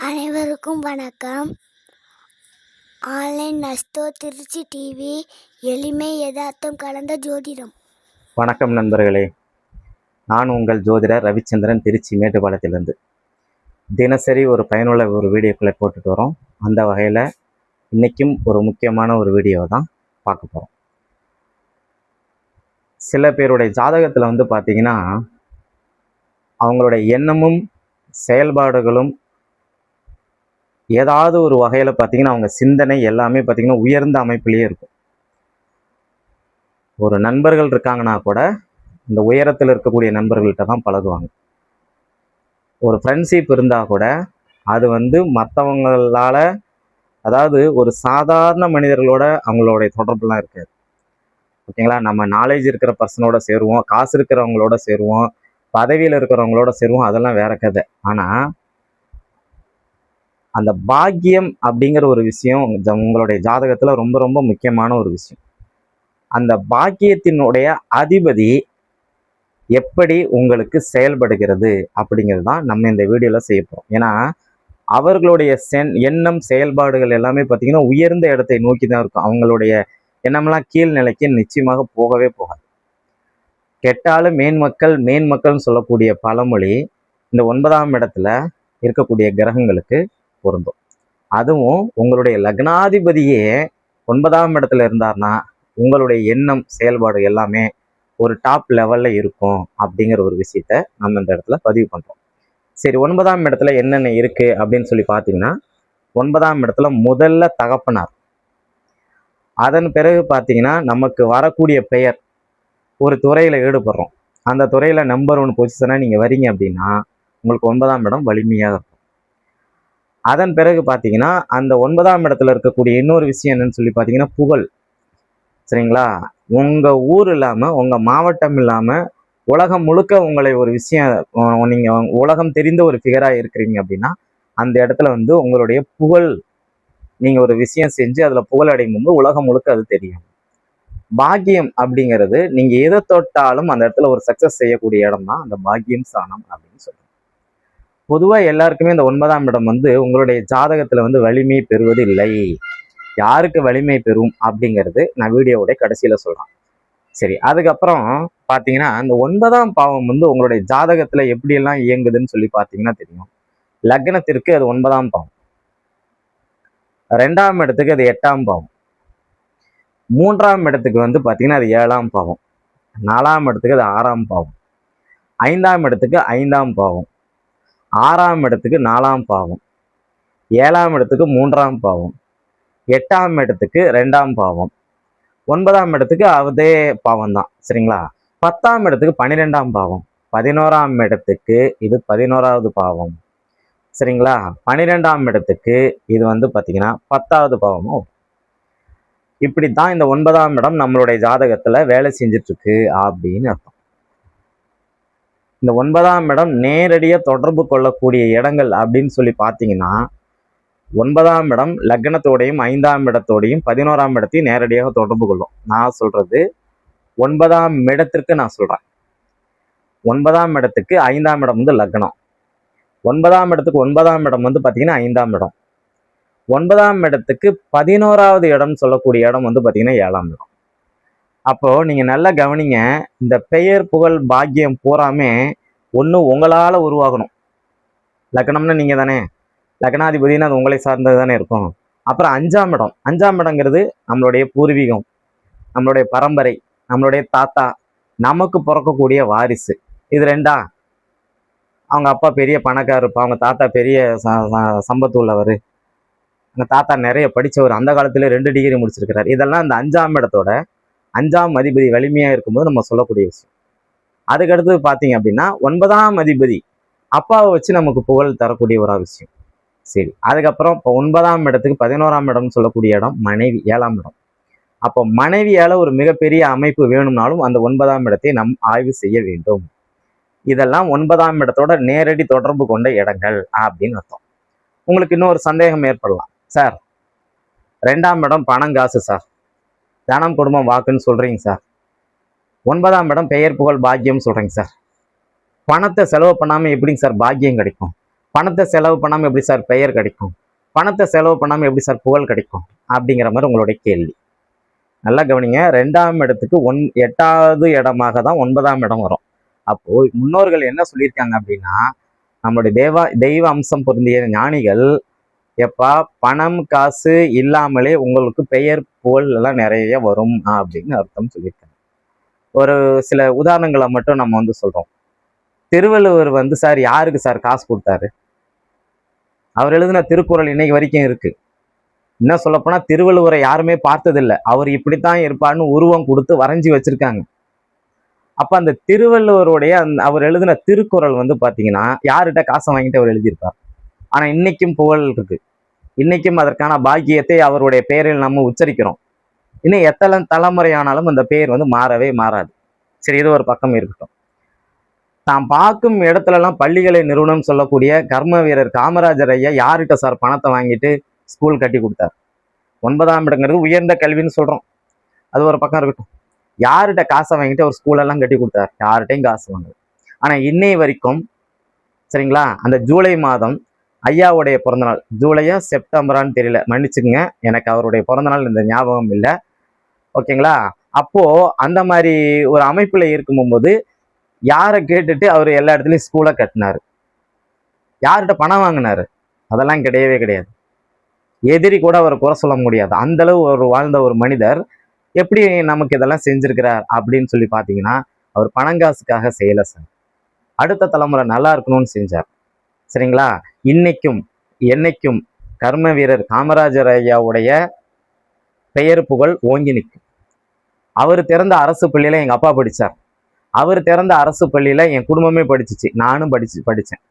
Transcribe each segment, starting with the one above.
அனைவருக்கும் வணக்கம். Online நஸ்தோ Trichy TV, எளிமை யதார்த்தம் கலந்த ஜோதிடம். வணக்கம் நண்பர்களே, நான் உங்கள் ஜோதிடர் ரவிச்சந்திரன், திருச்சி மேட்டுப்பாளையத்திலிருந்து. தினசரி ஒரு பயனுள்ள வீடியோக்களை போட்டுட்டு வரோம். அந்த வகையில் இன்றைக்கும் ஒரு முக்கியமான ஒரு வீடியோவை தான் பார்க்க போகிறோம். சில பேருடைய ஜாதகத்தில் பார்த்திங்கன்னா அவங்களுடைய எண்ணமும் செயல்பாடுகளும் ஏதாவது ஒரு வகையில் பார்த்திங்கன்னா அவங்க சிந்தனை எல்லாமே பார்த்திங்கன்னா உயர்ந்த அமைப்பிலேயே இருக்கும். ஒரு நண்பர்கள் இருக்காங்கன்னா கூட இந்த உயரத்தில் இருக்கக்கூடிய நண்பர்கள்ட்ட தான் பழகுவாங்க. ஒரு ஃப்ரெண்ட்ஷிப் இருந்தால் கூட அது மற்றவங்களால, அதாவது ஒரு சாதாரண மனிதர்களோட அவங்களுடைய தொடர்புலாம் இருக்காது. ஓகேங்களா? நம்ம நாலேஜ் இருக்கிற பர்சனோட சேருவோம், காசு இருக்கிறவங்களோட சேருவோம், பதவியில் இருக்கிறவங்களோட சேருவோம், அதெல்லாம் வேற கதை. ஆனால் அந்த பாக்கியம் அப்படிங்கிற ஒரு விஷயம் உங்களுடைய ஜாதகத்தில் ரொம்ப ரொம்ப முக்கியமான ஒரு விஷயம். அந்த பாக்கியத்தினுடைய அதிபதி எப்படி உங்களுக்கு செயல்படுகிறது அப்படிங்கிறது தான் நம்ம இந்த வீடியோவில் செய்ய போகிறோம். ஏன்னா அவர்களுடைய எண்ணம் செயல்பாடுகள் எல்லாமே பார்த்திங்கன்னா உயர்ந்த இடத்தை நோக்கி தான் இருக்கும். அவங்களுடைய எண்ணம்லாம் கீழ்நிலைக்கு நிச்சயமாக போகவே போகாது. கெட்டாலும் மேன்மக்கள்னு சொல்லக்கூடிய பழமொழி இந்த 9ஆம் இடத்துல இருக்கக்கூடிய கிரகங்களுக்கு பொருந்தும். அதுவும் உங்களுடைய லக்னாதிபதியே 9ஆம் இடத்துல இருந்தார்னா உங்களுடைய எண்ணம் செயல்பாடு எல்லாமே ஒரு டாப் லெவலில் இருக்கும் அப்படிங்கிற ஒரு விஷயத்த நம்ம இந்த இடத்துல பதிவு பண்ணுறோம். சரி, 9ஆம் இடத்துல என்னென்ன இருக்குது அப்படின்னு சொல்லி பார்த்தீங்கன்னா, 9ஆம் இடத்துல முதல்ல தகப்பனார். அதன் பிறகு பார்த்தீங்கன்னா நமக்கு வரக்கூடிய பெயர். ஒரு துறையில் ஈடுபடுறோம், அந்த துறையில் நம்பர் 1 பொசிஷனாக நீங்கள் வரீங்க அப்படின்னா உங்களுக்கு 9ஆம் இடம் வலிமையாக இருக்கும். அதன் பிறகு பார்த்தீங்கன்னா அந்த 9ஆம் இடத்துல இருக்கக்கூடிய இன்னொரு விஷயம் என்னன்னு சொல்லி பார்த்தீங்கன்னா புகழ். சரிங்களா? உங்கள் ஊர் இல்லாமல், உங்கள் மாவட்டம் இல்லாமல் உலகம் முழுக்க உங்களை ஒரு விஷயம், நீங்கள் உலகம் தெரிந்த ஒரு ஃபிகராக இருக்கிறீங்க அப்படின்னா அந்த இடத்துல உங்களுடைய புகழ், நீங்கள் ஒரு விஷயம் செஞ்சு அதில் புகழ் அடையும் போது உலகம் முழுக்க அது தெரியும். பாக்கியம் அப்படிங்கிறது நீங்கள் எதை தொட்டாலும் அந்த இடத்துல ஒரு சக்ஸஸ் செய்யக்கூடிய இடம் தான் அந்த பாக்கியம் ஸ்தானம் அப்படின்னு சொல்கிறோம். பொதுவாக எல்லாருக்குமே இந்த 9ஆம் இடம் உங்களுடைய ஜாதகத்தில் வலிமை பெறுவது இல்லை. யாருக்கு வலிமை பெறும் அப்படிங்கிறது நான் வீடியோவுடைய கடைசியில் சொல்கிறேன். சரி, அதுக்கப்புறம் பார்த்தீங்கன்னா இந்த 9ஆம் பாவம் உங்களுடைய ஜாதகத்தில் எப்படியெல்லாம் இயங்குதுன்னு சொல்லி பார்த்தீங்கன்னா தெரியும். லக்னத்திற்கு அது 9ஆம் பாவம், 2ஆம் இடத்துக்கு அது 8ஆம் பாவம், 3ஆம் இடத்துக்கு பார்த்தீங்கன்னா அது 7ஆம் பாவம், 4ஆம் இடத்துக்கு அது 6ஆம் பாவம், 5ஆம் இடத்துக்கு 5ஆம் பாவம், 6ஆம் இடத்துக்கு 4ஆம் பாவம், 7ஆம் இடத்துக்கு 3ஆம் பாவம், 8ஆம் இடத்துக்கு 2ஆம் பாவம், 9ஆம் இடத்துக்கு அதே பாவம் தான். சரிங்களா? 10ஆம் இடத்துக்கு 12ஆம் பாவம், 11ஆம் இடத்துக்கு இது 11வது பாவம். சரிங்களா? 12ஆம் இடத்துக்கு இது பார்த்தீங்கன்னா 10வது பாவமும். இப்படி தான் இந்த 9ஆம் இடம் நம்மளுடைய ஜாதகத்துல வேலை செஞ்சுட்டு இருக்கு அப்படின்னு அர்த்தம். இந்த 9ஆம் இடம் நேரடியாக தொடர்பு கொள்ளக்கூடிய இடங்கள் அப்படின்னு சொல்லி பார்த்தீங்கன்னா 9ஆம் இடம் லக்னத்தோடையும் 5ஆம் இடத்தோடையும் 11ஆம் இடத்தையும் நேரடியாக தொடர்பு கொள்ளும். நான் சொல்றது 9ஆம் இடத்திற்கு நான் சொல்றேன். 9ஆம் இடத்துக்கு 5ஆம் இடம் லக்னம், 9ஆம் இடத்துக்கு 9ஆம் இடம் பார்த்தீங்கன்னா 5ஆம் இடம், 9ஆம் இடத்துக்கு 11வது இடம் சொல்லக்கூடிய இடம் பார்த்தீங்கன்னா 7ஆம் இடம். அப்போ நீங்க நல்லா கவனிங்க, இந்த பெயர் புகழ் பாக்கியம் பூராமே ஒன்று உங்களால உருவாகணும். லக்னம்னா நீங்க தானே, லக்னாதிபதினு அது உங்களை சார்ந்தது தானே இருக்கும். அப்புறம் 5ஆம் இடம், 5ஆம் இடங்கிறது நம்மளுடைய பூர்வீகம், நம்மளுடைய பரம்பரை, நம்மளுடைய தாத்தா, நமக்கு பிறக்கக்கூடிய வாரிசு. இது ரெண்டா, அவங்க அப்பா பெரிய பணக்காரர் இருப்பா, அவங்க தாத்தா பெரிய சம்பத்து உள்ளவர், அவங்க தாத்தா நிறைய படித்தவர், அந்த காலத்துல 2 டிகிரி முடிச்சிருக்கிறார். இதெல்லாம் இந்த 5ஆம் இடத்தோட 5ஆம் அதிபதி வலிமையாக இருக்கும்போது நம்ம சொல்லக்கூடிய விஷயம். அதுக்கடுத்து பார்த்தீங்க அப்படின்னா 9ஆம் அதிபதி அப்பாவை வச்சு நமக்கு புகழ் தரக்கூடிய ஒரு விஷயம். சரி, அதுக்கப்புறம் இப்போ 9ஆம் இடத்துக்கு 11ஆம் இடம்னு சொல்லக்கூடிய இடம் மனைவி, 7ஆம் இடம். அப்போ மனைவியால் ஒரு மிகப்பெரிய அமைப்பு வேணும்னாலும் அந்த 9ஆம் இடத்தை நம் ஆய்வு செய்ய வேண்டும். இதெல்லாம் 9ஆம் இடத்தோட நேரடி தொடர்பு கொண்ட இடங்கள் அப்படின்னு அர்த்தம். உங்களுக்கு இன்னொரு சந்தேகம் ஏற்படலாம், சார் 2ஆம் இடம் பணம் காசு சார், தனம் குடும்பம் வாக்குன்னு சொல்றீங்க சார், 9ஆம் இடம் பெயர் புகழ் பாக்கியம் சொல்றீங்க சார், பணத்தை செலவு பண்ணாம எப்படிங்க சார் பாக்கியம் கிடைக்கும்? பணத்தை செலவு பண்ணாமல் எப்படி சார் பெயர் கிடைக்கும், பணத்தை செலவு பண்ணாமல் எப்படி சார் புகழ் கிடைக்கும் அப்படிங்கிற மாதிரி உங்களுடைய கேள்வி. நல்லா கவனிங்க. 2ஆம் இடத்துக்கு 8வது இடமாக தான் 9ஆம் இடம் வரும். அப்போ முன்னோர்கள் என்ன சொல்லியிருக்காங்க அப்படின்னா, நம்மளுடைய தெய்வ அம்சம் பொருந்திய ஞானிகள் எப்பா பணம் காசு இல்லாமலே உங்களுக்கு பெயர் புகழ் எல்லாம் நிறைய வரும் அப்படின்னு அர்த்தம் சொல்லியிருக்காங்க. ஒரு சில உதாரணங்களை மட்டும் நம்ம வந்து சொல்றோம். திருவள்ளுவர் வந்து சார் யாருக்கு சார் காசு கொடுத்தாரு? அவர் எழுதின திருக்குறள் இன்னைக்கு வரைக்கும் இருக்கு. என்ன சொல்லப்போனா திருவள்ளுவரை யாருமே பார்த்ததில்லை. அவர் இப்படித்தான் இருப்பார்னு உருவம் கொடுத்து வரைஞ்சி வச்சிருக்காங்க. அப்ப அந்த திருவள்ளுவருடைய அவர் எழுதின திருக்குறள் வந்து பாத்தீங்கன்னா யார்கிட்ட காசை வாங்கிட்டு அவர் எழுதியிருப்பார். ஆனா இன்னைக்கும் புகழ் இருக்கு. இன்னைக்கும் அதற்கான பாக்கியத்தை அவருடைய பெயரில் நம்ம உச்சரிக்கிறோம். இன்னும் எத்தனை தலைமுறை ஆனாலும் அந்த பெயர் வந்து மாறவே மாறாது. சரி, இது ஒரு பக்கம் இருக்கட்டும். நாம் பார்க்கும் இடத்துலலாம் பள்ளிகளை நிறுவனம் சொல்லக்கூடிய கர்ம வீரர் காமராஜர் ஐயா யார்கிட்ட சார் பணத்தை வாங்கிட்டு ஸ்கூல் கட்டி கொடுத்தார்? 9ஆம் இடங்கிறது உயர்ந்த கல்வின்னு சொல்றோம், அது ஒரு பக்கம் இருக்கட்டும். யார்கிட்ட காசை வாங்கிட்டு ஒரு ஸ்கூலெல்லாம் கட்டி கொடுத்தார்? யார்கிட்டையும் காசு வாங்குது. ஆனா இன்னை வரைக்கும் சரிங்களா, அந்த ஜூலை மாதம் ஐயாவுடைய பிறந்தநாள், ஜூலையா செப்டம்பரான்னு தெரியல, மன்னிச்சுக்குங்க, எனக்கு அவருடைய பிறந்தநாள் இந்த ஞாபகம் இல்லை. ஓகேங்களா? அப்போ அந்த மாதிரி ஒரு அமைப்புல இருக்கும்போது யாரை கேட்டுட்டு அவர் எல்லா இடத்துலையும் ஸ்கூலை கட்டினாரு? யார்கிட்ட பணம் வாங்கினாரு? அதெல்லாம் கிடையவே கிடையாது. எதிரி கூட அவரை குறை சொல்ல முடியாது. அந்த அளவு ஒரு வாழ்ந்த ஒரு மனிதர் எப்படி நமக்கு இதெல்லாம் செஞ்சிருக்கிறார் அப்படின்னு சொல்லி பார்த்தீங்கன்னா, அவர் பணங்காசுக்காக செய்யலை சார். அடுத்த தலைமுறை நல்லா இருக்கணும்னு செஞ்சார். சரிங்களா? இன்னைக்கும் என்னைக்கும் கர்ம வீரர் காமராஜர் ஐயாவுடைய பெயர் புகழ் ஓங்கி நிற்கும். அவர் திறந்த அரசு பள்ளியில எங்க அப்பா படிச்சார். அவர் திறந்த அரசு பள்ளியில என் குடும்பமே படிச்சிச்சு, நானும் படிச்சேன்.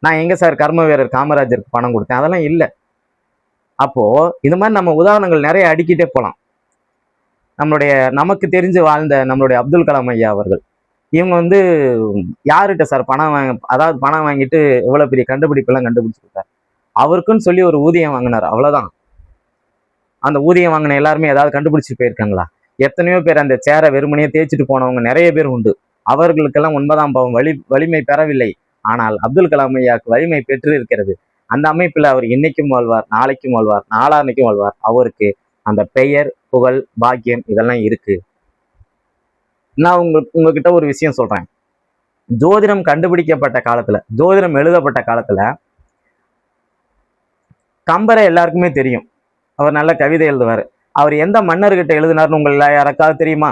நான் எங்க சார் கர்ம வீரர் காமராஜருக்கு பணம் கொடுத்தேன்? அதெல்லாம் இல்லை. அப்போ இந்த மாதிரி நம்ம உதாரணங்கள் நிறைய அடிக்கிட்டே போகலாம். நமக்கு தெரிஞ்சு வாழ்ந்த நம்மளுடைய அப்துல் கலாம் ஐயா அவர்கள், இவங்க வந்து யார்கிட்ட சார் பணம் வாங்கிட்டு இவ்வளவு பெரிய கண்டுபிடிப்பெல்லாம் கண்டுபிடிச்சு கொடுத்தார்? அவருக்குன்னு சொல்லி ஒரு ஊதியம் வாங்கினார், அவ்வளவுதான். அந்த ஊதியம் வாங்கின எல்லாருமே ஏதாவது கண்டுபிடிச்சு போயிருக்காங்களா? எத்தனையோ பேர் அந்த சேரை வெறுமனையே தேய்ச்சிட்டு போனவங்க நிறைய பேர் உண்டு. அவர்களுக்கெல்லாம் 9ஆம் பாவம் வலிமை பெறவில்லை. ஆனால் அப்துல் கலாம் ஐயாவுக்கு வலிமை பெற்று இருக்கிறது. அந்த அமைப்புல அவர் இன்னைக்கும் வாழ்வார், நாளைக்கும் வாழ்வார், நாளான்னைக்கும் வாழ்வார். அவருக்கு அந்த பெயர் புகழ் பாக்கியம் இதெல்லாம் இருக்கு. நான் உங்ககிட்ட ஒரு விஷயம் சொல்றேன். ஜோதிடம் கண்டுபிடிக்கப்பட்ட காலத்துல, ஜோதிடம் எழுதப்பட்ட காலத்துல கம்பரை எல்லாருக்குமே தெரியும். அவர் நல்ல கவிதை எழுதுவார். அவர் எந்த மன்னர்கிட்ட எழுதினார்னு உங்களை யாருக்காவது தெரியுமா?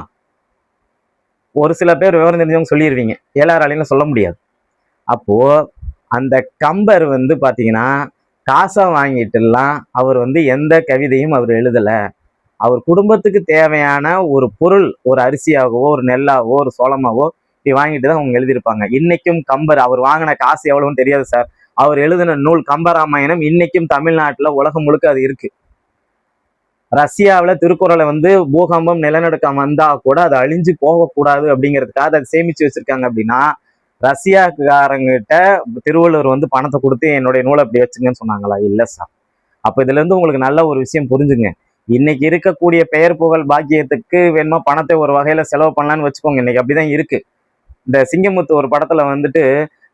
ஒரு சில பேர் விவரம் தெரிஞ்சவங்க சொல்லிடுவீங்க, எல்லாராலையும் சொல்ல முடியாது. அப்போ அந்த கம்பர் வந்து பாத்தீங்கன்னா காசை வாங்கிட்டுலாம் அவர் வந்து எந்த கவிதையும் அவர் எழுதல. அவர் குடும்பத்துக்கு தேவையான ஒரு பொருள், ஒரு அரிசியாகவோ ஒரு நெல்லாவோ ஒரு சோளமாவோ இப்படி வாங்கிட்டு தான் அவங்க எழுதியிருப்பாங்க. இன்னைக்கும் கம்பர் அவர் வாங்கின காசு எவ்வளவுன்னு தெரியாது சார். அவர் எழுதின நூல் கம்பராமாயணம் இன்னைக்கும் தமிழ்நாட்டுல உலகம் முழுக்க அது இருக்கு. ரஷ்யாவில் திருக்குறளை வந்து பூகம்பம் நிலநடுக்கம் வந்தா கூட அது அழிஞ்சு போகக்கூடாது அப்படிங்கிறதுக்காக அதை சேமிச்சு வச்சிருக்காங்க. அப்படின்னா ரஷ்யாக்காரங்கிட்ட திருவள்ளுவர் வந்து பணத்தை கொடுத்து என்னுடைய நூலை அப்படி வச்சுங்கன்னு சொன்னாங்களா? இல்லை சார். அப்போ இதுல இருந்து உங்களுக்கு நல்ல ஒரு விஷயம் புரிஞ்சுங்க. இன்னைக்கு இருக்கக்கூடிய பெயர் புகழ் பாக்கியத்துக்கு வேணுமா பணத்தை ஒரு வகையில செலவு பண்ணலான்னு வச்சுக்கோங்க. இன்னைக்கு அப்படிதான் இருக்கு. இந்த சிங்கமுத்து ஒரு படத்துல வந்துட்டு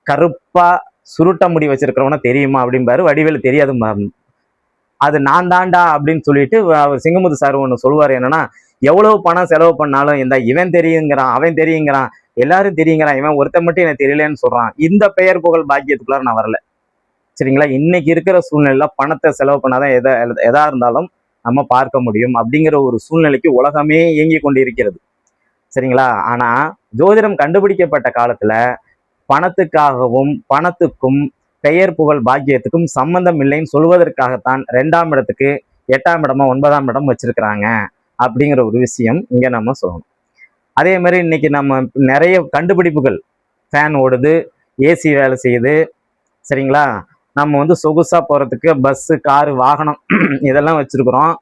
கருப்பா சுருட்ட முடி வச்சிருக்கிறவனா தெரியுமா அப்படிம்பாரு, வடிவேலு தெரியாதுமா. அது நான் தாண்டா அப்படின்னு சொல்லிட்டு அவர் சிங்கமுத்து சார் ஒன்று சொல்லுவார். என்னன்னா, எவ்வளவு பணம் செலவு பண்ணாலும் இந்த இவன் தெரியுங்கிறான், அவன் தெரியுங்கிறான், எல்லாரும் தெரியுங்கிறான், இவன் ஒருத்த மட்டும் எனக்கு தெரியலன்னு சொல்றான். இந்த பெயர் புகழ் பாக்கியத்துக்குள்ளார நான் வரல. சரிங்களா? இன்னைக்கு இருக்கிற சூழ்நிலையில பணத்தை செலவு பண்ணாதான் எதா இருந்தாலும் நம்ம பார்க்க முடியும் அப்படிங்கிற ஒரு சூழ்நிலைக்கு உலகமே இயங்கி கொண்டிருக்கிறது. சரிங்களா? ஆனா ஜோதிடம் கண்டுபிடிக்கப்பட்ட காலத்துல பணத்துக்காகவும் பணத்துக்கும் பெயர் புகழ் பாக்கியத்துக்கும் சம்பந்தம் இல்லைன்னு சொல்வதற்காகத்தான் 2ஆம் இடத்துக்கு 8ஆம் இடமா 9ஆம் இடம் வச்சிருக்கிறாங்க அப்படிங்கிற ஒரு விஷயம் இங்க நம்ம சொல்லணும். அதே மாதிரி இன்னைக்கு நம்ம நிறைய கண்டுபிடிப்புகள், ஃபேன் ஓடுது, ஏசி வேலை செய்யுது. சரிங்களா? நம்ம வந்து சொகுசா போறதுக்கு பஸ்ஸு காரு வாகனம் இதெல்லாம் வச்சிருக்கிறோம்.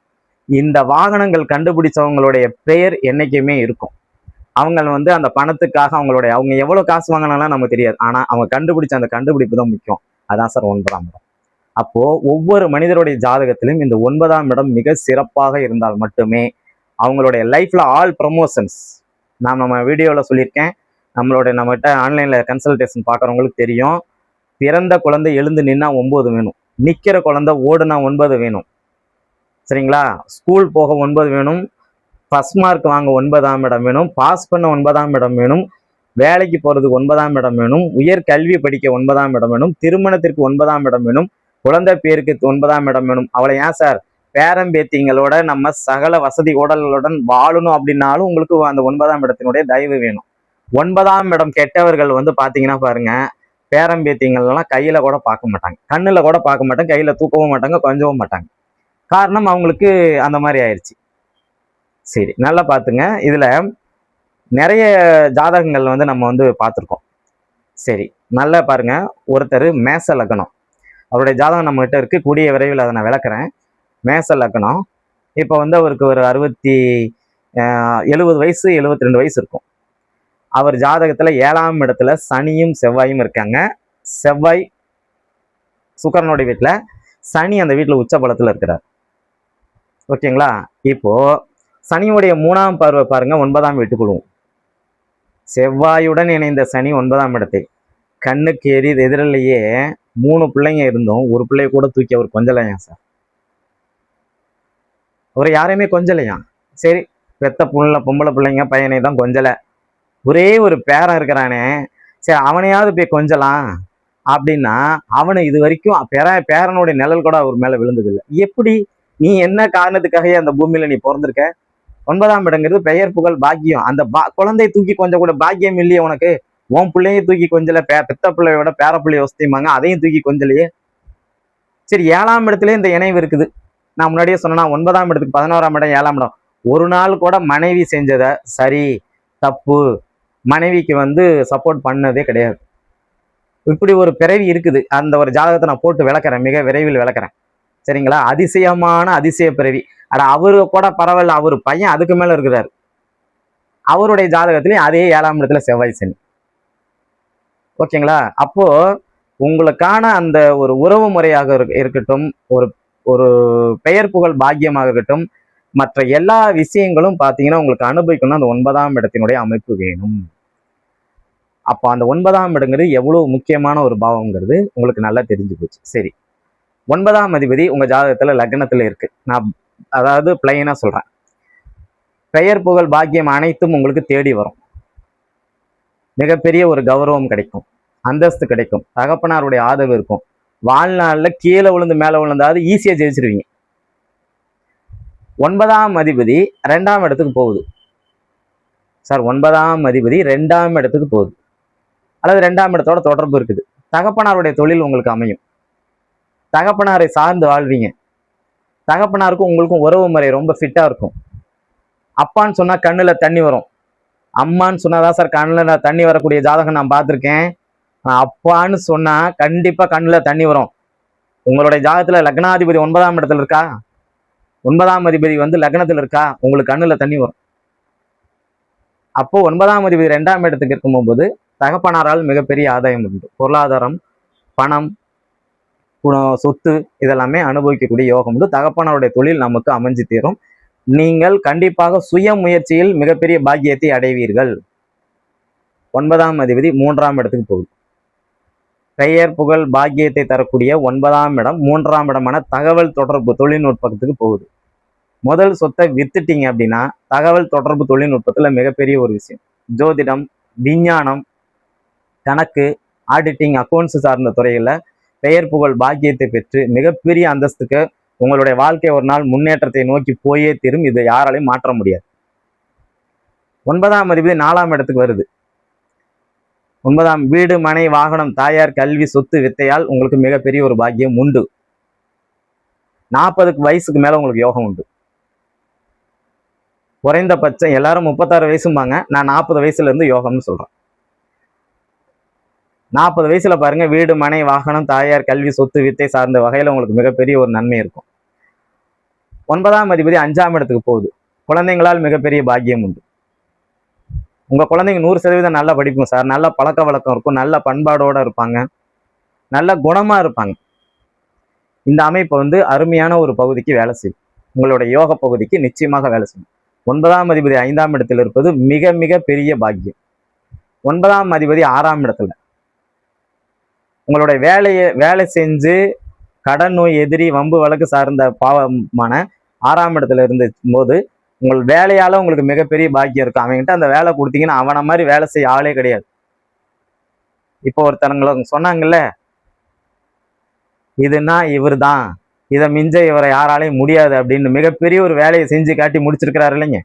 இந்த வாகனங்கள் கண்டுபிடிச்சவங்களுடைய பெயர் என்னைக்குமே இருக்கும். அவங்க வந்து அந்த பணத்துக்காக அவங்க எவ்வளவு காசு வாங்கினாலும் நமக்கு தெரியாது. ஆனா அவங்க கண்டுபிடிச்ச அந்த கண்டுபிடிப்பு தான் முக்கியம். அதான் சார் 9ஆம் இடம். அப்போ ஒவ்வொரு மனிதருடைய ஜாதகத்திலும் இந்த 9ஆம் இடம் மிக சிறப்பாக இருந்தால் மட்டுமே அவங்களுடைய லைஃப்ல ஆல் ப்ரமோஷன்ஸ், நம்ம வீடியோவில் சொல்லியிருக்கேன், நம்மகிட்ட ஆன்லைன்ல கன்சல்டேஷன் பார்க்குறவங்களுக்கு தெரியும். பிறந்த குழந்தை எழுந்து நின்னா 9 வேணும், நிக்கிற குழந்தை ஓடுனா 9 வேணும். சரிங்களா? ஸ்கூல் போக 9 வேணும், ஃபர்ஸ்ட் மார்க் வாங்க 9ஆம் இடம் வேணும், பாஸ் பண்ண 9ஆம் இடம் வேணும், வேலைக்கு போறதுக்கு 9ஆம் இடம் வேணும், உயர் கல்வி படிக்க 9ஆம் இடம் வேணும், திருமணத்திற்கு 9ஆம் இடம் வேணும், குழந்தை பேருக்கு 9ஆம் இடம் வேணும். அவளை ஏன் சார் பேரம்பேத்திங்களோட நம்ம சகல வசதி உடலுடன் வாழணும் அப்படின்னாலும் உங்களுக்கு அந்த 9ஆம் இடத்தினுடைய தயவு வேணும். 9ஆம் இடம் கெட்டவர்கள் வந்து பாத்தீங்கன்னா பாருங்க, பேரம்பேத்திங்கள்லாம் கையில கூட பார்க்க மாட்டாங்க, கண்ணுல கூட பார்க்க மாட்டாங்க, கையில தூக்கவும் மாட்டாங்க, கொஞ்சவும் மாட்டாங்க. காரணம் அவங்களுக்கு அந்த மாதிரி ஆயிடுச்சு. சரி, நல்லா பாத்துங்க. இதுல நிறைய ஜாதகங்கள் வந்து நம்ம வந்து பார்த்துருக்கோம். சரி, நல்லா பாருங்க. ஒருத்தர் மேச லக்னம், அவருடைய ஜாதகம் நம்ம கிட்ட இருக்கு, கூடிய விரைவில் அதை நான் விளக்குறேன். மேச லக்னம். இப்போ வந்து அவருக்கு ஒரு 70 வயசு 72 வயசு இருக்கும். அவர் ஜாதகத்துல 7ஆம் இடத்துல சனியும் செவ்வாயும் இருக்காங்க. செவ்வாய் சுக்கிரனுடைய வீட்டுல, சனி அந்த வீட்டுல உச்ச பலத்துல இருக்கிறார். ஓகேங்களா? இப்போ சனியுடைய 3ஆம் பார்வை பாருங்க 9ஆம் வீட்டுக்குள்ளும். செவ்வாயுடன் இணைந்த சனி 9ஆம் இடத்தை கண்ணுக்கு எதிரிலேயே 3 பிள்ளைங்க இருந்தோம், ஒரு பிள்ளைய கூட தூக்கி அவர் கொஞ்சலையா சார்? அவர் யாரையுமே கொஞ்சலையா? சரி, பெத்த பொம்பளை பிள்ளைங்க பையனை தான் கொஞ்சலை, ஒரே ஒரு பேரன் இருக்கிறானே, சரி அவனையாவது போய் கொஞ்சலாம் அப்படின்னா அவனு இது வரைக்கும் பேரனுடைய நிழல் கூட அவர் மேல விழுந்ததில்லை. எப்படி? நீ என்ன காரணத்துக்காக அந்த பூமியில நீ பிறந்திருக்க? 9ஆம் இடங்கிறது பெயர் புகழ் பாக்கியம். அந்த குழந்தையை தூக்கி கொஞ்சம் கூட பாக்கியம் இல்லையே உனக்கு? உன் பிள்ளையை தூக்கி கொஞ்சல, பெத்த பிள்ளையோட பேர பிள்ளைய வசதிமாங்க, அதையும் தூக்கி கொஞ்சலையே. சரி, 7ஆம் இடத்துல இந்த இணைவு இருக்குது. நான் முன்னாடியே சொன்னா 9ஆம் இடத்துக்கு 11ஆம் இடம் 7ஆம் இடம். ஒரு நாள் கூட மனைவி செஞ்சத சரி தப்பு மனைவிக்கு வந்து சப்போர்ட் பண்ணதே கிடையாது. இப்படி ஒரு பிறவி இருக்குது. அந்த ஒரு ஜாதகத்தை நான் போட்டு விளக்குறேன், மிக விரைவில் விளக்குறேன். சரிங்களா? அதிசயமான அதிசய பிறவி. அட அவரு கூட பரவாயில்ல, அவரு பையன் அதுக்கு மேல இருக்கிறாரு. அவருடைய ஜாதகத்திலேயும் அதே 7ஆம் இடத்துல செவ்வாய் சனி. ஓகேங்களா? அப்போ உங்களுக்கான அந்த ஒரு உறவு முறையாக இருக்கட்டும், ஒரு ஒரு பெயர் புகழ் பாக்கியமாக இருக்கட்டும், மற்ற எல்லா விஷயங்களும் பார்த்தீங்கன்னா உங்களுக்கு அனுபவிக்கணும் அந்த 9ஆம் இடத்தினுடைய அமைப்பு வேணும். அப்போ அந்த 9ஆம் இடங்கிறது எவ்வளவு முக்கியமான ஒரு பாவங்கிறது உங்களுக்கு நல்லா தெரிஞ்சு போச்சு. சரி, 9ஆம் அதிபதி உங்க ஜாதகத்துல லக்னத்துல இருக்கு. நான் அதாவது பிளைனா சொல்றேன், பெயர் புகழ் பாக்கியம் அனைத்தும் உங்களுக்கு தேடி வரும். மிகப்பெரிய ஒரு கௌரவம் கிடைக்கும், அந்தஸ்து கிடைக்கும், தகப்பனாருடைய ஆதரவு இருக்கும். வாழ்நாள்ல கீழே விழுந்து மேல விழுந்தாவது ஈஸியா ஜெயிச்சிருவீங்க. 9ஆம் அதிபதி 2ஆம் இடத்துக்கு போகுது சார். 9ஆம் அதிபதி 2ஆம் இடத்துக்கு போகுது, அல்லது 2ஆம் இடத்தோட தொடர்பு இருக்குது. தகப்பனாருடைய தொழில் உங்களுக்கு அமையும், தகப்பனாரை சார்ந்து வாழ்வீங்க, தகப்பனாருக்கும் உங்களுக்கும் உறவு முறை ரொம்ப ஃபிட்டா இருக்கும். அப்பான்னு சொன்னா கண்ணுல தண்ணி வரும், அம்மான்னு சொன்னாதான் சார் கண்ணுல தண்ணி வரக்கூடிய ஜாதகம் நான் பார்த்துருக்கேன். அப்பான்னு சொன்னா கண்டிப்பா கண்ணுல தண்ணி வரும். உங்களுடைய ஜாதகத்துல லக்னாதிபதி 9ஆம் இடத்துல இருக்கா, 9ஆம் அதிபதி வந்து லக்னத்துல இருக்கா, உங்களுக்கு கண்ணுல தண்ணி வரும். அப்போ 9ஆம் அதிபதி 2ஆம் இடத்துக்கு இருக்கும்போது தகப்பனாரால் மிகப்பெரிய ஆதாயம் உண்டு. பொருளாதாரம், பணம், சொத்து இதெல்லாமே அனுபவிக்கக்கூடிய யோகம் உண்டு. தகப்பனாருடைய தொழில் நமக்கு அமைஞ்சு தீரும். நீங்கள் கண்டிப்பாக சுய முயற்சியில் மிகப்பெரிய பாக்கியத்தை அடைவீர்கள். 9ஆம் அதிபதி 3ஆம் இடத்துக்கு போகுது. பெயர் புகழ் பாக்கியத்தை தரக்கூடிய 9ஆம் இடம் 3ஆம் இடமான தகவல் தொடர்பு தொழில்நுட்பத்துக்கு போகுது. முதல் சொத்தை வித்துட்டீங்க அப்படின்னா தகவல் தொடர்பு தொழில்நுட்பத்துல மிகப்பெரிய ஒரு விஷயம். ஜோதிடம், விஞ்ஞானம், கணக்கு, ஆடிட்டிங், அக்கௌண்ட்ஸ் சார்ந்த துறையில பெயர் புகழ் பாக்கியத்தை பெற்று மிகப்பெரிய அந்தஸ்துக்கு உங்களுடைய வாழ்க்கை ஒரு நாள் முன்னேற்றத்தை நோக்கி போயே தீரும். இதை யாராலையும் மாற்ற முடியாது. 9ஆம் அதிபதி 4ஆம் இடத்துக்கு வருது. 9ஆம் வீடு, மனை, வாகனம், தாயார், கல்வி, சொத்து, வித்தையால் உங்களுக்கு மிகப்பெரிய ஒரு பாக்கியம் உண்டு. 40 வயசுக்கு மேல உங்களுக்கு யோகம் உண்டு. குறைந்தபட்சம் எல்லாரும் 36 வயசும்பாங்க, நான் 40 வயசுல இருந்து யோகம்னு சொல்றேன். 40 வயசுல பாருங்க, வீடு, மனை, வாகனம், தாயார், கல்வி, சொத்து, வித்தை சார்ந்த வகையில உங்களுக்கு மிகப்பெரிய ஒரு நன்மை இருக்கும். 9ஆம் அதிபதி 5ஆம் இடத்துக்கு போகுது. குழந்தைங்களால் மிகப்பெரிய பாக்கியம் உண்டு. உங்க குழந்தைங்க 100% நல்லா படிக்கும் சார், நல்ல பழக்க வழக்கம் இருக்கும், நல்ல பண்பாடோட இருப்பாங்க, நல்ல குணமா இருப்பாங்க. இந்த அமைப்பு வந்து அருமையான ஒரு பகுதிக்கு வேலை செய்யும். உங்களுடைய யோக பகுதிக்கு நிச்சயமாக வேலை செய்யும். 9ஆம் அதிபதி 5ஆம் இடத்தில் இருப்பது மிக மிக பெரிய பாக்கியம். 9ஆம் அதிபதி 6ஆம் இடத்துல, உங்களுடைய வேலை செஞ்சு கடன் நோய் எதிரி வம்பு வழக்கு சார்ந்த பாவமான 6ஆம் இடத்துல இருந்த போது உங்கள் வேலையால உங்களுக்கு மிகப்பெரிய பாக்கியம் இருக்கும். அவன்கிட்ட அந்த வேலை கொடுத்தீங்கன்னா அவனை மாதிரி வேலை செய்ய ஆளே கிடையாது. இப்போ ஒருத்தவங்களை சொன்னாங்கல்ல, இதுனா இவர் தான், இதை மிஞ்ச இவரை யாராலையும் முடியாது அப்படின்னு மிகப்பெரிய ஒரு வேலையை செஞ்சு காட்டி முடிச்சிருக்கிறாரு இல்லைங்க.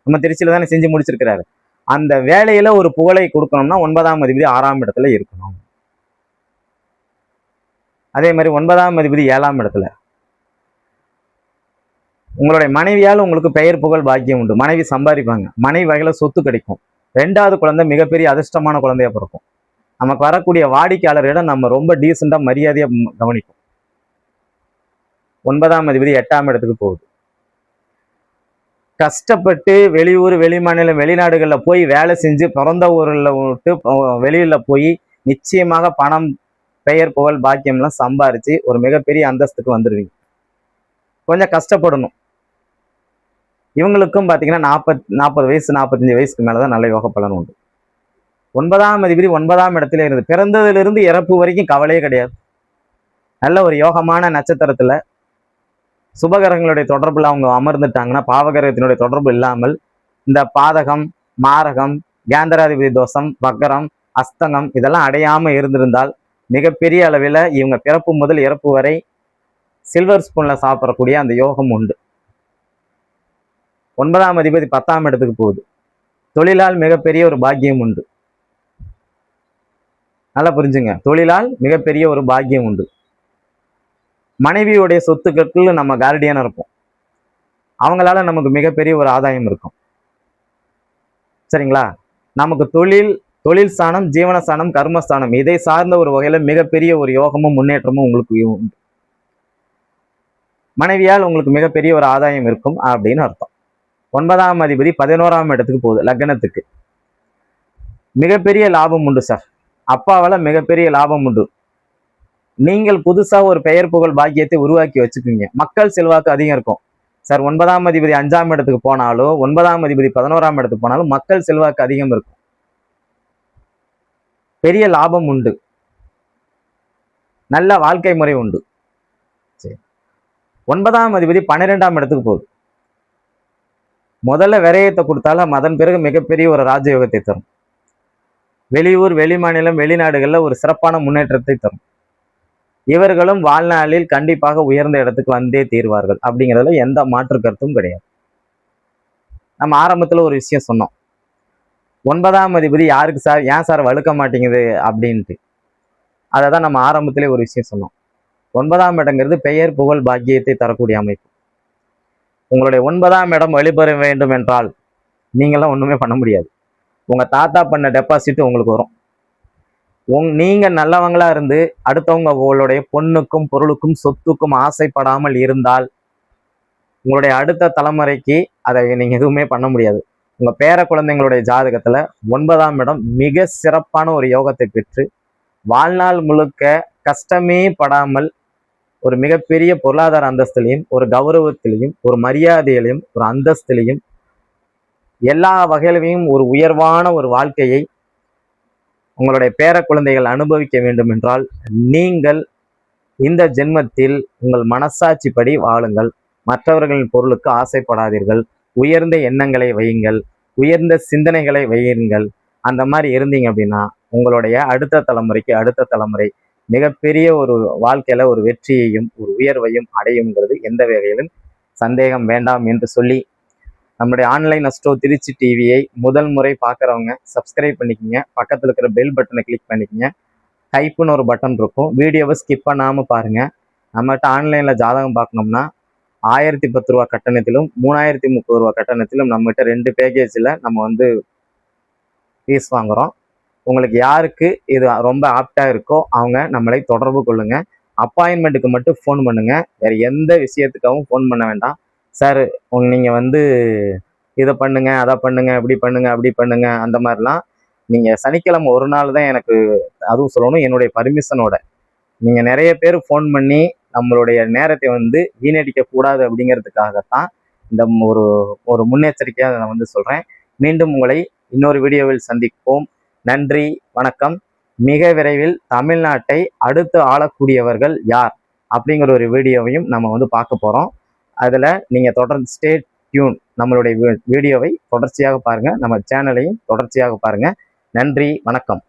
நம்ம திருச்சியில தானே செஞ்சு முடிச்சிருக்கிறாரு. அந்த வேலையில ஒரு புகழை கொடுக்கணும்னா 9ஆம் அதிபதி 6ஆம் இடத்துல இருக்கணும். அதே மாதிரி 9ஆம் அதிபதி 7ஆம் இடத்துல. உங்களுடைய மனைவியால் உங்களுக்கு பெயர் புகழ் பாக்கியம் உண்டு. மனைவி சம்பாதிப்பாங்க, மனைவி வகையில சொத்து கிடைக்கும். 2வது குழந்தை மிகப்பெரிய அதிர்ஷ்டமான குழந்தையா பிறக்கும். நமக்கு வரக்கூடிய வாடிக்கையாளரிடம் நம்ம ரொம்ப டீசெண்டா மரியாதையா கவனிப்போம். 9ஆம் அதிபதி 8ஆம் இடத்துக்கு போகுது. கஷ்டப்பட்டு வெளியூர் வெளிமாநிலம் வெளிநாடுகள்ல போய் வேலை செஞ்சு பிறந்த ஊர்ல விட்டு வெளியில போய் நிச்சயமாக பணம் பெயர் புகழ் பாக்கியம்லாம் சம்பாரிச்சு ஒரு மிகப்பெரிய அந்தஸ்துக்கு வந்துடுவீங்க. கொஞ்சம் கஷ்டப்படணும். இவங்களுக்கும் பார்த்தீங்கன்னா 40 வயசு 45 வயசுக்கு மேலதான் நல்ல யோக பலன் உண்டு. 9ஆம் அதிபதி 9ஆம் இடத்துல இருந்து பிறந்ததிலிருந்து இறப்பு வரைக்கும் கவலையே கிடையாது. நல்ல ஒரு யோகமான நட்சத்திரத்துல சுபகிரகங்களுடைய தொடர்புல அவங்க அமர்ந்துட்டாங்கன்னா, பாவகிரகத்தினுடைய தொடர்பு இல்லாமல் இந்த பாதகம், மாரகம், கேந்திராதிபதி தோஷம், வக்கரம், அஸ்தங்கம் இதெல்லாம் அடையாம இருந்திருந்தால் மிகப்பெரிய அளவில் இவங்க பிறப்பு முதல் இறப்பு வரை சில்வர் ஸ்பூன்ல சாப்பிடக்கூடிய அந்த யோகம் உண்டு. 9ஆம் அதிபதி 10ஆம் இடத்துக்கு போகுது. தொழிலால் மிகப்பெரிய ஒரு பாக்கியம் உண்டு. நல்லா புரிஞ்சுங்க, தொழிலால் மிகப்பெரிய ஒரு பாக்கியம் உண்டு. மனைவியுடைய சொத்துக்களுக்கு நம்ம கார்டியனா இருப்போம். அவங்களால நமக்கு மிகப்பெரிய ஒரு ஆதாயம் இருக்கும். சரிங்களா? நமக்கு தொழில் ஸ்தானம், ஜீவனஸ்தானம், கர்மஸ்தானம் இதை சார்ந்த ஒரு வகையில மிகப்பெரிய ஒரு யோகமும் முன்னேற்றமும் உங்களுக்கு உண்டு. மனைவியால் உங்களுக்கு மிகப்பெரிய ஒரு ஆதாயம் இருக்கும் அப்படின்னு அர்த்தம். 9ஆம் அதிபதி 11ஆம் இடத்துக்கு போகுது, லக்னத்துக்கு. மிகப்பெரிய லாபம் உண்டு சார். அப்பாவால மிகப்பெரிய லாபம் உண்டு. நீங்கள் புதுசா ஒரு பெயர் புகழ் பாக்கியத்தை உருவாக்கி வச்சுக்கீங்க. மக்கள் செல்வாக்கு அதிகம் இருக்கும் சார். 9ஆம் அதிபதி 5ஆம் இடத்துக்கு போனாலும் 9ஆம் அதிபதி 11ஆம் இடத்துக்கு போனாலும் மக்கள் செல்வாக்கு அதிகம் இருக்கும். பெரிய லாபம் உண்டு. நல்ல வாழ்க்கை முறை உண்டு. சரி, 9ஆம் அதிபதி 12ஆம் இடத்துக்கு போகுது. முதல்ல விரயத்தை கொடுத்தாலும் அதன் பிறகு மிகப்பெரிய ஒரு ராஜயோகத்தை தரும். வெளியூர் வெளிமாநிலம் வெளிநாடுகள்ல ஒரு சிறப்பான முன்னேற்றத்தை தரும். இவர்களும் வாழ்நாளில் கண்டிப்பாக உயர்ந்த இடத்துக்கு வந்தே தீர்வார்கள் அப்படிங்கிறதுல எந்த மாற்று கருத்தும் கிடையாது. நம்ம ஆரம்பத்துல ஒரு விஷயம் சொன்னோம், 9ஆம் அதிபதி யாருக்கு சார், ஏன் சார் வலுக்க மாட்டேங்குது அப்படின்ட்டு. அதை தான் நம்ம ஆரம்பத்திலே ஒரு விஷயம் சொன்னோம். 9ஆம் இடங்கிறது பெயர் புகழ் பாக்கியத்தை தரக்கூடிய அமைப்பு. உங்களுடைய 9ஆம் இடம் வழிபெற வேண்டும் என்றால் நீங்களாம் ஒண்ணுமே பண்ண முடியாது. உங்க தாத்தா பண்ண டெபாசிட் உங்களுக்கு வரும். நீங்க நல்லவங்களா இருந்து அடுத்தவங்க உங்களுடைய பொண்ணுக்கும் பொருளுக்கும் சொத்துக்கும் ஆசைப்படாமல் இருந்தால் உங்களுடைய அடுத்த தலைமுறைக்கு அதை நீங்க எதுவுமே பண்ண முடியாது. உங்க பேர குழந்தைங்களுடைய ஜாதகத்துல 9ஆம் இடம் மிக சிறப்பான ஒரு யோகத்தை பெற்று வாழ்நாள் முழுக்க கஷ்டமே படாமல் ஒரு மிகப்பெரிய பொருளாதார அந்தஸ்திலையும் ஒரு கௌரவத்திலையும் ஒரு மரியாதையிலையும் ஒரு அந்தஸ்திலையும் எல்லா வகையிலையும் ஒரு உயர்வான ஒரு வாழ்க்கையை உங்களுடைய பேர குழந்தைகள் அனுபவிக்க வேண்டும் என்றால் நீங்கள் இந்த ஜென்மத்தில் உங்கள் மனசாட்சிப்படி வாழுங்கள். மற்றவர்களின் பொருளுக்கு ஆசைப்படாதீர்கள். உயர்ந்த எண்ணங்களை வையுங்கள், உயர்ந்த சிந்தனைகளை வையுங்கள். அந்த மாதிரி இருந்தீங்க அப்படின்னா உங்களுடைய அடுத்த தலைமுறை மிகப்பெரிய ஒரு வாழ்க்கையில ஒரு வெற்றியையும் ஒரு உயர்வையும் அடையுங்கிறது எந்த வகையிலும் சந்தேகம் வேண்டாம் என்று சொல்லி, நம்முடைய ஆன்லைன் அஸ்ட்ரோ திருச்சி டிவியை முதல் முறை பார்க்குறவங்க சப்ஸ்கிரைப் பண்ணிக்கோங்க. பக்கத்தில் இருக்கிற பெல் பட்டனை கிளிக் பண்ணிக்கோங்க. டைப்புன்னு ஒரு பட்டன் இருக்கும், வீடியோவை ஸ்கிப் பண்ணாமல் பாருங்கள். நம்மகிட்ட ஆன்லைனில் ஜாதகம் பார்க்கணும்னா 1010 ரூபா கட்டணத்திலும் 3030 ரூபா கட்டணத்திலும் நம்மகிட்ட 2 பேக்கேஜில் நம்ம ஃபீஸ் வாங்குகிறோம். உங்களுக்கு யாருக்கு இது ரொம்ப ஆப்டாக இருக்கோ அவங்க நம்மளை தொடர்பு கொள்ளுங்க. அப்பாயின்மெண்ட்டுக்கு மட்டும் ஃபோன் பண்ணுங்க, வேறு எந்த விஷயத்துக்காகவும் ஃபோன் பண்ண வேண்டாம். சார் நீங்கள் இதை பண்ணுங்க அதை பண்ணுங்க இப்படி பண்ணுங்க அப்படி பண்ணுங்க அந்த மாதிரிலாம் நீங்கள் சனிக்கிழமை ஒரு நாள் தான் எனக்கு அதுவும் சொல்லணும், என்னுடைய பர்மிஷனோட. நீங்கள் நிறைய பேர் ஃபோன் பண்ணி நம்மளுடைய நேரத்தை வீணடிக்க கூடாது அப்படிங்கிறதுக்காகத்தான் இந்த ஒரு முன்னெச்சரிக்கையாக நான் சொல்கிறேன். மீண்டும் உங்களை இன்னொரு வீடியோவில் சந்திப்போம். நன்றி, வணக்கம். மிக விரைவில் தமிழ்நாட்டை அடுத்து ஆளக்கூடியவர்கள் யார் அப்படிங்கிற ஒரு வீடியோவையும் நம்ம வந்து பார்க்க போகிறோம். அதில் நீங்கள் தொடர்ந்து ஸ்டே டியூன், நம்மளுடைய வீடியோவை தொடர்ச்சியாக பாருங்கள், நம்ம சேனலையும் தொடர்ச்சியாக பாருங்கள். நன்றி, வணக்கம்.